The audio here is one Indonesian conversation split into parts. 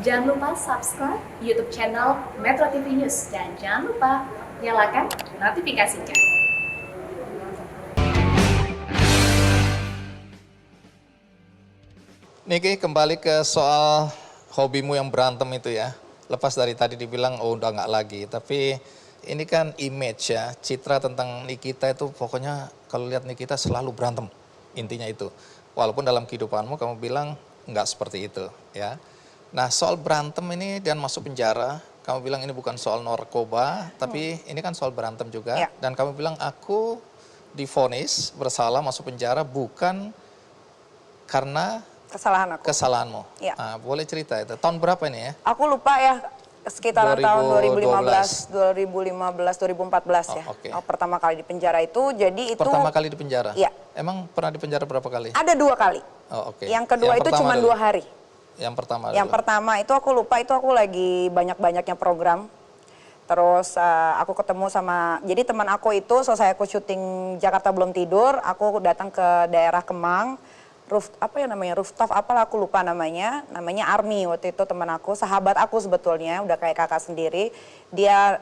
Jangan lupa subscribe YouTube channel Metro TV News dan jangan lupa nyalakan notifikasinya. Niki, kembali ke soal hobimu yang berantem itu ya. Lepas dari tadi dibilang, oh udah nggak lagi. Tapi ini kan image ya, citra tentang Nikita itu pokoknya kalau lihat Nikita selalu berantem. Intinya itu. Walaupun dalam kehidupanmu kamu bilang nggak seperti itu ya. Nah soal berantem ini dan masuk penjara, kamu bilang ini bukan soal narkoba, tapi ini kan soal berantem juga. Ya. Dan kamu bilang aku divonis bersalah masuk penjara bukan karena Kesalahan aku. kesalahanmu. Ya. Nah, boleh cerita itu. Tahun berapa ini ya? Aku lupa ya, sekitaran tahun 2012. 2014 ya. Oh, oke. Aku pertama kali di penjara itu, jadi itu... Pertama kali di penjara? Iya. Emang pernah di penjara berapa kali? Ada 2 kali. Oh, oke. Yang kedua itu cuma 2 hari. Yang pertama Yang dulu. pertama itu aku lupa, itu aku lagi banyak-banyaknya program. Terus aku ketemu sama, jadi teman aku itu selesai aku syuting Jakarta Belum Tidur, aku datang ke daerah Kemang, rooftop apalah aku lupa namanya Army waktu itu, teman aku, sahabat aku sebetulnya, udah kayak kakak sendiri. Dia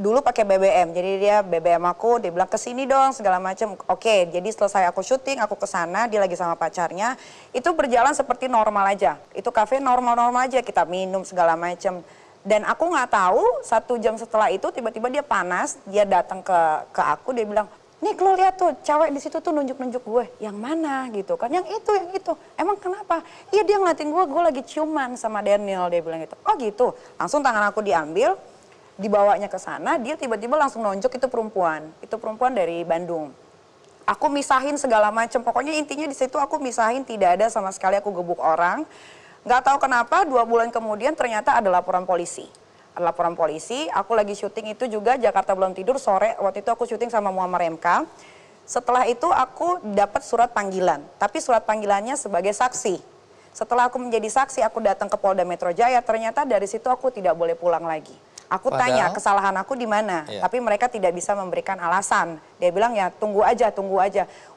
dulu pakai BBM, jadi dia BBM aku, dia bilang kesini dong segala macam. Oke, jadi selesai aku syuting, aku kesana, dia lagi sama pacarnya, itu berjalan seperti normal aja. Itu kafe normal-normal aja, kita minum segala macam. Dan aku nggak tahu 1 jam setelah itu tiba-tiba dia panas, dia datang ke aku, dia bilang, nih lo lihat tuh cewek di situ tuh nunjuk-nunjuk gue, yang mana gitu kan, yang itu, emang kenapa? Iya dia ngeliatin gue lagi ciuman sama Daniel, dia bilang gitu. Oh gitu, langsung tangan aku diambil, dibawanya ke sana, dia tiba-tiba langsung nunjuk itu perempuan dari Bandung. Aku misahin segala macam, pokoknya intinya di situ aku misahin, tidak ada sama sekali aku gebuk orang. Nggak tahu kenapa 2 bulan kemudian ternyata ada laporan polisi. Aku lagi syuting itu juga Jakarta Belum Tidur sore, waktu itu aku syuting sama Muammar MK. Setelah itu aku dapat surat panggilan, tapi surat panggilannya sebagai saksi. Setelah aku menjadi saksi, aku datang ke Polda Metro Jaya, ternyata dari situ aku tidak boleh pulang lagi. Aku tanya kesalahan aku di mana, tapi mereka tidak bisa memberikan alasan. Dia bilang ya tunggu aja.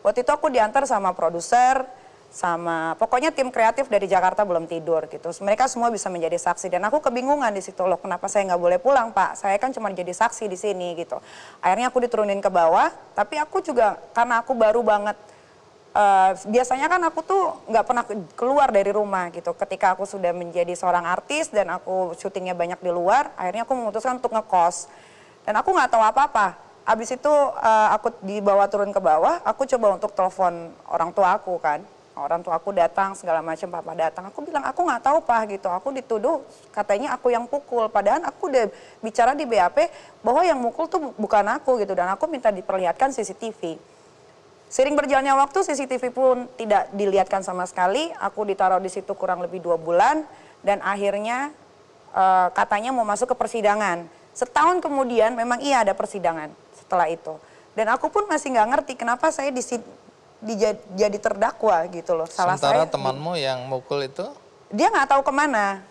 Waktu itu aku diantar sama produser, sama pokoknya tim kreatif dari Jakarta Belum Tidur gitu. Mereka semua bisa menjadi saksi dan aku kebingungan di situ, loh kenapa saya nggak boleh pulang Pak? Saya kan cuma jadi saksi di sini gitu. Akhirnya aku diturunin ke bawah, tapi aku juga karena aku baru banget, biasanya kan aku tuh nggak pernah keluar dari rumah gitu. Ketika aku sudah menjadi seorang artis dan aku syutingnya banyak di luar, akhirnya aku memutuskan untuk ngekos. Dan aku nggak tahu apa-apa. Abis itu aku dibawa turun ke bawah, aku coba untuk telepon orang tua aku kan. Orang tua aku datang, segala macam, papa datang. Aku bilang, aku nggak tahu Pak gitu. Aku dituduh katanya aku yang pukul. Padahal aku udah bicara di BAP bahwa yang mukul tuh bukan aku gitu. Dan aku minta diperlihatkan CCTV. Sering berjalannya waktu, CCTV pun tidak dilihatkan sama sekali. Aku ditaruh di situ kurang lebih 2 bulan. Dan akhirnya katanya mau masuk ke persidangan. Setahun kemudian memang iya ada persidangan setelah itu. Dan aku pun masih nggak ngerti kenapa saya jadi terdakwa gitu loh. Sementara temanmu yang mukul itu? Dia nggak tahu kemana.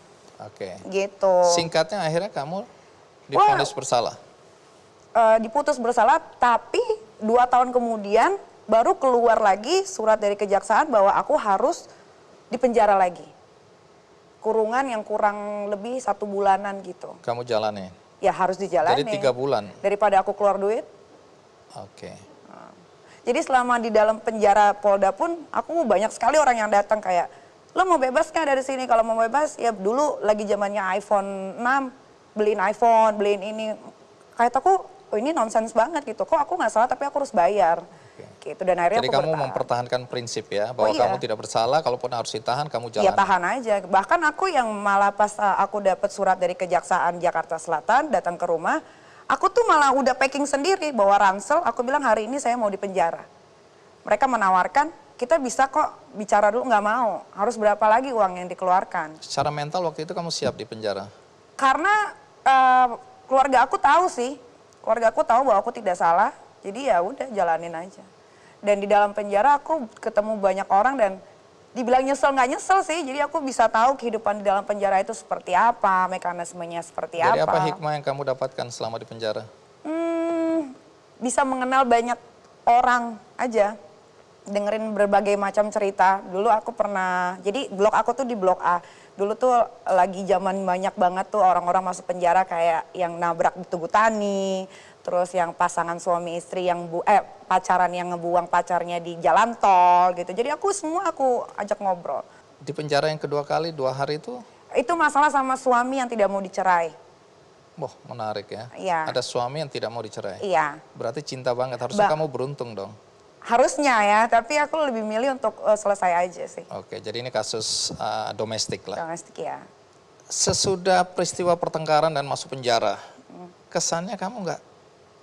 Oke. Gitu. Singkatnya akhirnya kamu divonis bersalah? Diputus bersalah, tapi 2 tahun kemudian baru keluar lagi surat dari kejaksaan bahwa aku harus dipenjara lagi. Kurungan yang kurang lebih 1 bulanan gitu. Kamu jalani? Ya harus dijalani. Jadi 3 bulan? Daripada aku keluar duit. Oke. Jadi selama di dalam penjara Polda pun aku banyak sekali orang yang datang kayak, lo mau bebas nggak dari sini? Kalau mau bebas ya dulu lagi zamannya iPhone 6, beliin iPhone, beliin ini. Kayak aku, oh ini nonsens banget gitu. Kok aku nggak salah tapi aku harus bayar. Gitu. Dan akhirnya jadi aku kamu mempertahankan prinsip ya, bahwa kamu tidak bersalah, kalaupun harus ditahan kamu jalani. Ya tahan aja. Bahkan aku yang malah pas aku dapat surat dari Kejaksaan Jakarta Selatan datang ke rumah, aku tuh malah udah packing sendiri, bawa ransel, aku bilang hari ini saya mau dipenjara. Mereka menawarkan, kita bisa kok bicara dulu, nggak mau. Harus berapa lagi uang yang dikeluarkan. Secara mental waktu itu kamu siap di penjara? Karena keluarga aku tahu sih, keluarga aku tahu bahwa aku tidak salah, jadi ya udah jalanin aja. Dan di dalam penjara aku ketemu banyak orang dan dibilang nyesel nggak nyesel sih, jadi aku bisa tahu kehidupan di dalam penjara itu seperti apa, mekanismenya seperti apa. Jadi apa hikmah yang kamu dapatkan selama di penjara? Bisa mengenal banyak orang aja, dengerin berbagai macam cerita. Dulu aku pernah, jadi blog aku tuh di blog A. Dulu tuh lagi zaman banyak banget tuh orang-orang masuk penjara kayak yang nabrak di Tugu Tani, terus yang pasangan suami istri yang pacaran yang ngebuang pacarnya di jalan tol gitu. Jadi aku ajak ngobrol. Di penjara yang kedua kali 2 hari itu, Itu masalah sama suami yang tidak mau dicerai. wah menarik ya. Iya. Ada suami yang tidak mau dicerai. Iya. Berarti cinta banget, harusnya kamu beruntung dong. Harusnya ya, tapi aku lebih milih untuk selesai aja sih. Oke, jadi ini kasus domestik lah. Domestik ya. Sesudah peristiwa pertengkaran dan masuk penjara, kesannya kamu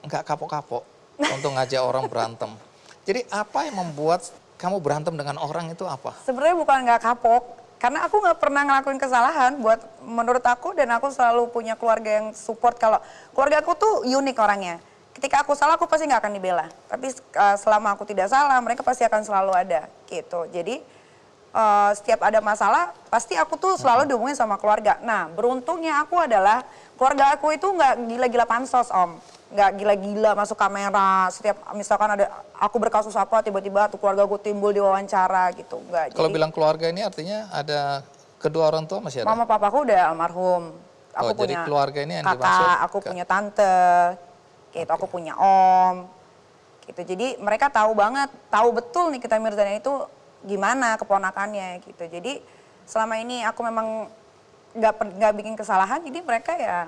nggak kapok-kapok untuk ngajak orang berantem. Jadi apa yang membuat kamu berantem dengan orang itu apa? Sebenarnya bukan nggak kapok, karena aku nggak pernah ngelakuin kesalahan. Menurut aku dan aku selalu punya keluarga yang support. Kalau keluarga aku tuh unik orangnya. Ketika aku salah, aku pasti nggak akan dibela. Tapi selama aku tidak salah, mereka pasti akan selalu ada gitu. Jadi setiap ada masalah, pasti aku tuh selalu dihubungin sama keluarga. Nah, beruntungnya aku adalah keluarga aku itu nggak gila-gila pansos, Om. Nggak gila-gila masuk kamera. Setiap misalkan ada aku berkasus apa, tiba-tiba tuh keluarga aku timbul di wawancara gitu. Nggak. Kalau Jadi, bilang keluarga ini artinya ada kedua orang tua masih ada? mama papaku udah almarhum. Aku jadi punya keluarga ini yang kakak, dimaksud aku punya tante, gitu. Aku punya om, gitu. Jadi mereka tahu betul Nikita Mirzani itu gimana keponakannya, gitu. Jadi selama ini aku memang nggak bikin kesalahan, jadi mereka ya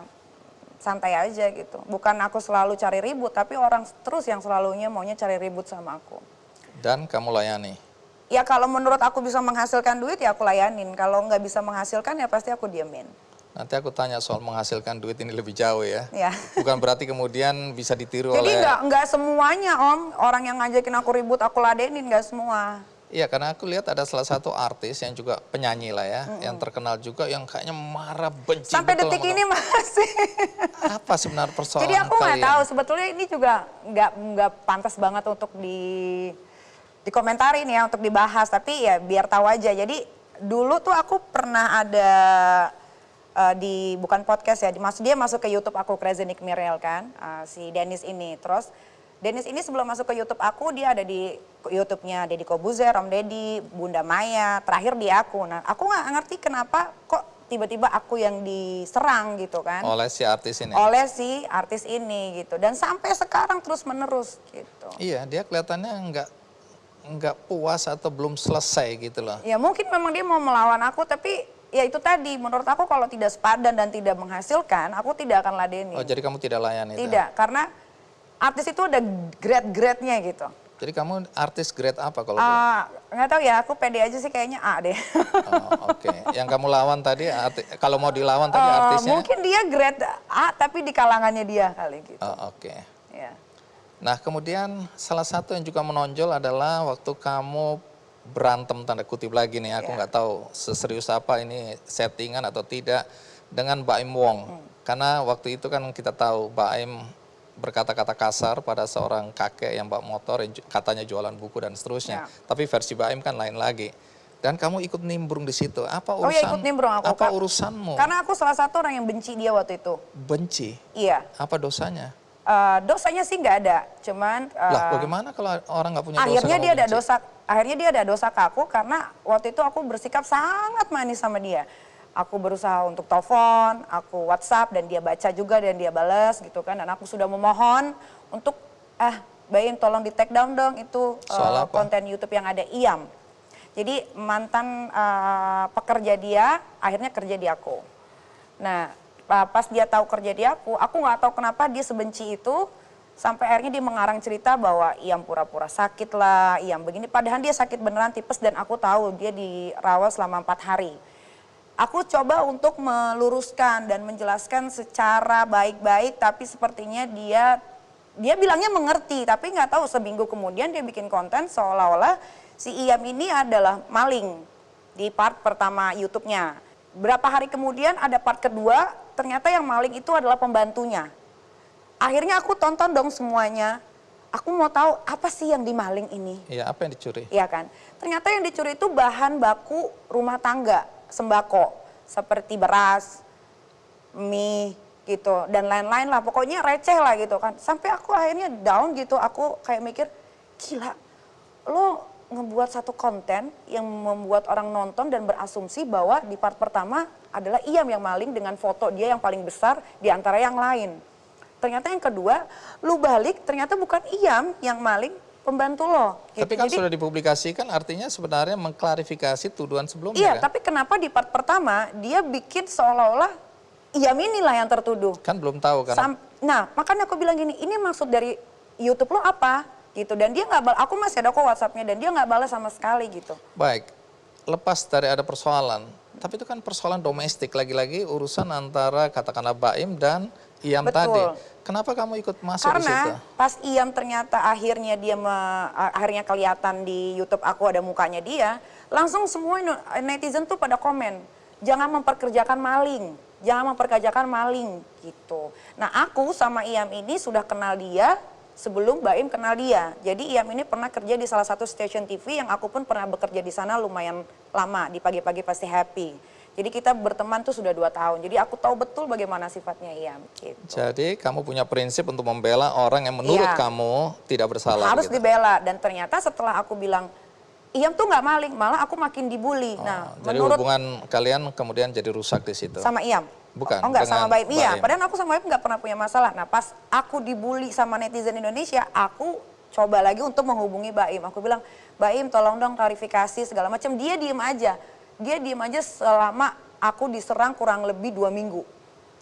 santai aja gitu. Bukan aku selalu cari ribut, tapi orang terus yang selalunya maunya cari ribut sama aku. Dan kamu layani? Ya kalau menurut aku bisa menghasilkan duit ya aku layanin. Kalau nggak bisa menghasilkan ya pasti aku diemin. Nanti aku tanya soal menghasilkan duit ini lebih jauh ya. Ya. Bukan berarti kemudian bisa ditiru Jadi oleh... nggak semuanya Om, orang yang ngajakin aku ribut aku ladenin, nggak semua. Iya, karena aku lihat ada salah satu artis yang juga penyanyi lah ya, yang terkenal juga yang kayaknya marah, benci. Sampai betul detik sama ini masih. Apa sebenarnya persoalan Jadi aku nggak kalian? tahu, sebetulnya ini juga nggak pantas banget untuk dikomentarin ya, untuk dibahas. Tapi ya biar tahu aja. Jadi dulu tuh aku pernah ada bukan podcast ya, dia masuk ke YouTube aku, Crazy Nick Mirel kan, si Dennis ini. Terus Dennis ini sebelum masuk ke YouTube aku, dia ada di YouTube-nya Deddy Kobuzer, Om Deddy, Bunda Maya, terakhir di aku. Nah aku nggak ngerti kenapa kok tiba-tiba aku yang diserang gitu kan. Oleh si artis ini? Oleh si artis ini gitu. Dan sampai sekarang terus menerus gitu. Iya, dia kelihatannya nggak puas atau belum selesai gitu loh. Ya mungkin memang dia mau melawan aku, tapi ya itu tadi, menurut aku kalau tidak sepadan dan tidak menghasilkan, aku tidak akan ladeni. Oh, jadi kamu tidak layani? Tidak, karena artis itu ada grade-grade-nya gitu. Jadi kamu artis grade apa kalau Nggak tahu ya, aku pede aja sih kayaknya A deh. Oh, oke. Yang kamu lawan tadi, kalau mau dilawan tadi artisnya? Mungkin dia grade A, tapi di kalangannya dia kali gitu. Oh, oke. Ya. Nah, kemudian salah satu yang juga menonjol adalah waktu kamu berantem tanda kutip lagi nih, aku nggak tahu seserius apa ini settingan atau tidak, dengan Mbak Im Wong. Karena waktu itu kan kita tahu Mbak Im berkata-kata kasar pada seorang kakek yang bawa motor yang katanya jualan buku dan seterusnya. Tapi versi Mbak Im kan lain lagi. Dan kamu ikut nimbrung di situ. Apa urusan? Oh ya, ikut nimbrung aku. Apa urusanmu? Karena aku salah satu orang yang benci dia waktu itu. Benci? Iya. Apa dosanya? Dosanya sih nggak ada, cuman lah bagaimana kalau orang nggak punya dosa? Akhirnya dia ada dosa ke aku karena waktu itu aku bersikap sangat manis sama dia. Aku berusaha untuk telepon, aku WhatsApp dan dia baca juga dan dia balas gitu kan. Dan aku sudah memohon untuk Baim tolong di take down dong itu konten YouTube yang ada IAM. Jadi mantan pekerja dia akhirnya kerja di aku. Nah pas dia tahu kerja di aku nggak tahu kenapa dia sebenci itu. Sampai akhirnya dia mengarang cerita bahwa Iam pura-pura sakit lah, Iam begini. Padahal dia sakit beneran tipes dan aku tahu dia dirawat selama 4 hari. Aku coba untuk meluruskan dan menjelaskan secara baik-baik, tapi sepertinya dia bilangnya mengerti, tapi nggak tahu seminggu kemudian dia bikin konten seolah-olah si Iam ini adalah maling di part pertama YouTube-nya. Berapa hari kemudian ada part kedua, ternyata yang maling itu adalah pembantunya. Akhirnya aku tonton dong semuanya. Aku mau tahu apa sih yang dimaling ini. Iya, apa yang dicuri? Iya kan. Ternyata yang dicuri itu bahan baku rumah tangga, sembako. Seperti beras, mie gitu, dan lain-lain lah. Pokoknya receh lah gitu kan. Sampai aku akhirnya down gitu, aku kayak mikir, gila, lo ngebuat satu konten yang membuat orang nonton dan berasumsi bahwa di part pertama adalah Iyam yang maling dengan foto dia yang paling besar di antara yang lain. Ternyata yang kedua, lu balik ternyata bukan Iyam yang maling, pembantu lo. Gitu. Tapi kan Jadi, sudah dipublikasikan, artinya sebenarnya mengklarifikasi tuduhan sebelumnya. iya, kan? tapi kenapa di part pertama dia bikin seolah-olah Iyam inilah yang tertuduh. Kan belum tahu kan. Nah, makanya aku bilang gini, ini maksud dari YouTube lo apa? Gitu. Dan dia nggak balas, aku masih ada kok WhatsApp-nya dan dia nggak balas sama sekali gitu. Baik, lepas dari ada persoalan, tapi itu kan persoalan domestik, lagi-lagi urusan antara katakanlah Baim dan Iyam Betul. tadi. Kenapa kamu ikut masuk di situ? Karena pas Iyam ternyata akhirnya akhirnya kelihatan di YouTube aku ada mukanya dia, langsung semua netizen tuh pada komen, jangan memperkerjakan maling, jangan memperkerjakan maling gitu. Nah aku sama Iyam ini sudah kenal dia sebelum Baim kenal dia. Jadi Iyam ini pernah kerja di salah satu stasiun TV yang aku pun pernah bekerja di sana lumayan lama, di pagi-pagi pasti happy. Jadi kita berteman tuh sudah 2 tahun. Jadi aku tahu betul bagaimana sifatnya Iyam. Gitu. Jadi kamu punya prinsip untuk membela orang yang menurut Iya. kamu tidak bersalah. Harus gitu. dibela. Dan ternyata setelah aku bilang, Iyam tuh nggak maling, malah aku makin dibully. Nah, Jadi menurut hubungan kalian kemudian jadi rusak di situ. sama Iyam. Bukan, Oh enggak, sama dengan Baim. Iya, Baim. padahal aku sama Baim nggak pernah punya masalah. Nah pas aku dibully sama netizen Indonesia, aku coba lagi untuk menghubungi Baim. Aku bilang, Baim tolong dong klarifikasi segala macam. Dia diem aja. Dia diem aja selama aku diserang kurang lebih 2 minggu.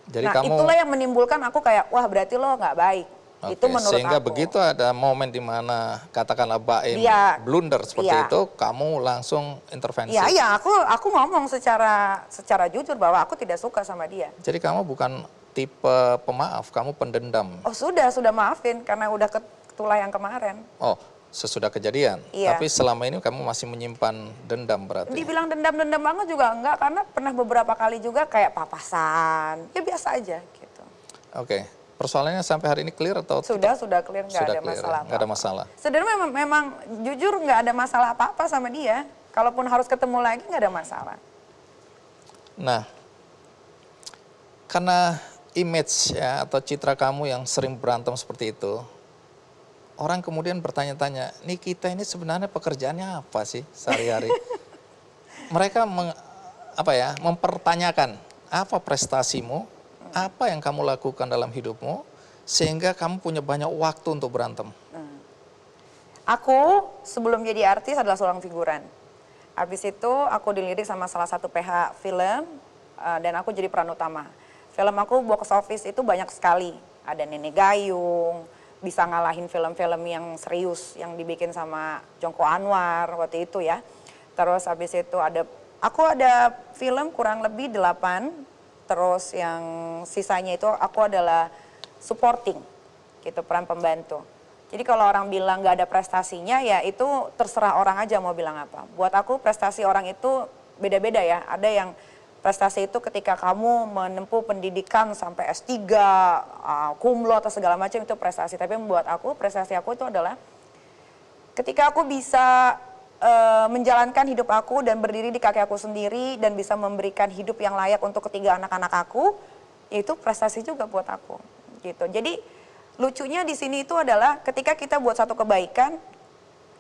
Jadi Nah kamu itulah yang menimbulkan aku kayak, wah berarti lo nggak baik. Oke, Itu menurut sehingga aku. begitu ada momen di mana katakanlah Baim Dia- blunder seperti iya. itu, kamu langsung intervensi. Iya, iya, aku ngomong secara jujur bahwa aku tidak suka sama dia. Jadi kamu bukan tipe pemaaf, kamu pendendam. Oh sudah maafin karena udah ketulah yang kemarin. Oh, sesudah kejadian. Iya. Tapi selama ini kamu masih menyimpan dendam berarti. Dibilang dendam-dendam banget juga enggak, karena pernah beberapa kali juga kayak papasan. Ya biasa aja gitu. Oke, persoalannya sampai hari ini clear atau Sudah clear, nggak sudah ada clear, masalah. nggak ada masalah. Sebenarnya memang jujur nggak ada masalah apa-apa sama dia. Kalaupun harus ketemu lagi nggak ada masalah. Nah, karena image ya atau citra kamu yang sering berantem seperti itu, orang kemudian bertanya-tanya, nih kita ini sebenarnya pekerjaannya apa sih sehari-hari? Mereka mempertanyakan apa prestasimu, apa yang kamu lakukan dalam hidupmu, sehingga kamu punya banyak waktu untuk berantem. Aku sebelum jadi artis adalah seorang figuran. Habis itu aku dilirik sama salah satu PH film dan aku jadi peran utama. Film aku box office itu banyak sekali. Ada Nenek Gayung, bisa ngalahin film-film yang serius yang dibikin sama Jongko Anwar waktu itu ya. Terus habis itu aku ada film kurang lebih 8, terus yang sisanya itu aku adalah supporting, gitu, peran pembantu. Jadi kalau orang bilang nggak ada prestasinya ya itu terserah orang aja mau bilang apa. Buat aku prestasi orang itu beda-beda ya. Ada yang prestasi itu ketika kamu menempuh pendidikan sampai S3, cum laude atau segala macam itu prestasi. Tapi buat aku prestasi aku itu adalah ketika aku bisa menjalankan hidup aku dan berdiri di kaki aku sendiri dan bisa memberikan hidup yang layak untuk ketiga anak-anak aku, itu prestasi juga buat aku. Gitu. Jadi lucunya di sini itu adalah ketika kita buat satu kebaikan,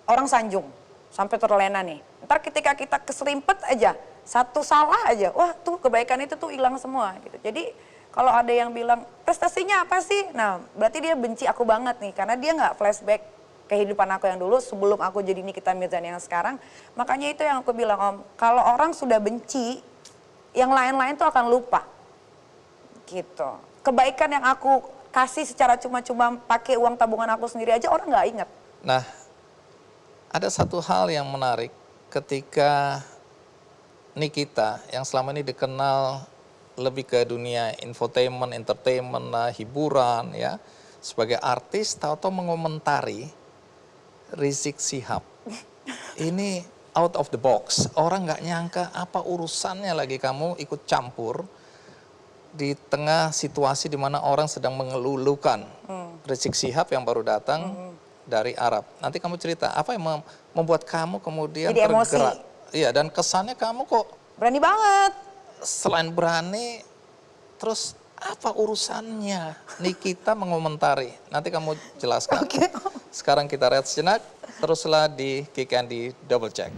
orang sanjung sampai terlena nih. Ntar ketika kita keserimpet aja, satu salah aja, wah tuh kebaikan itu tuh hilang semua. Gitu. Jadi kalau ada yang bilang prestasinya apa sih? Nah berarti dia benci aku banget nih karena dia nggak flashback kehidupan aku yang dulu sebelum aku jadi Nikita Mirzani yang sekarang. Makanya itu yang aku bilang Om, kalau orang sudah benci, yang lain-lain tuh akan lupa. Gitu. Kebaikan yang aku kasih secara cuma-cuma pakai uang tabungan aku sendiri aja orang nggak inget. Nah, ada satu hal yang menarik ketika Nikita yang selama ini dikenal lebih ke dunia infotainment, entertainment, hiburan ya, sebagai artis tahu-tahu mengomentari Rizik Syihab. Ini out of the box. Orang nggak nyangka apa urusannya lagi kamu ikut campur di tengah situasi di mana orang sedang mengelulukan Rizik Syihab yang baru datang dari Arab. Nanti kamu cerita apa yang membuat kamu kemudian Jadi tergerak. emosi. Iya, dan kesannya kamu kok Berani banget. selain berani, terus Apa urusannya Nikita mengomentari? Nanti kamu jelaskan. Sekarang kita rehat sejenak, teruslah di Kick and di Double Check.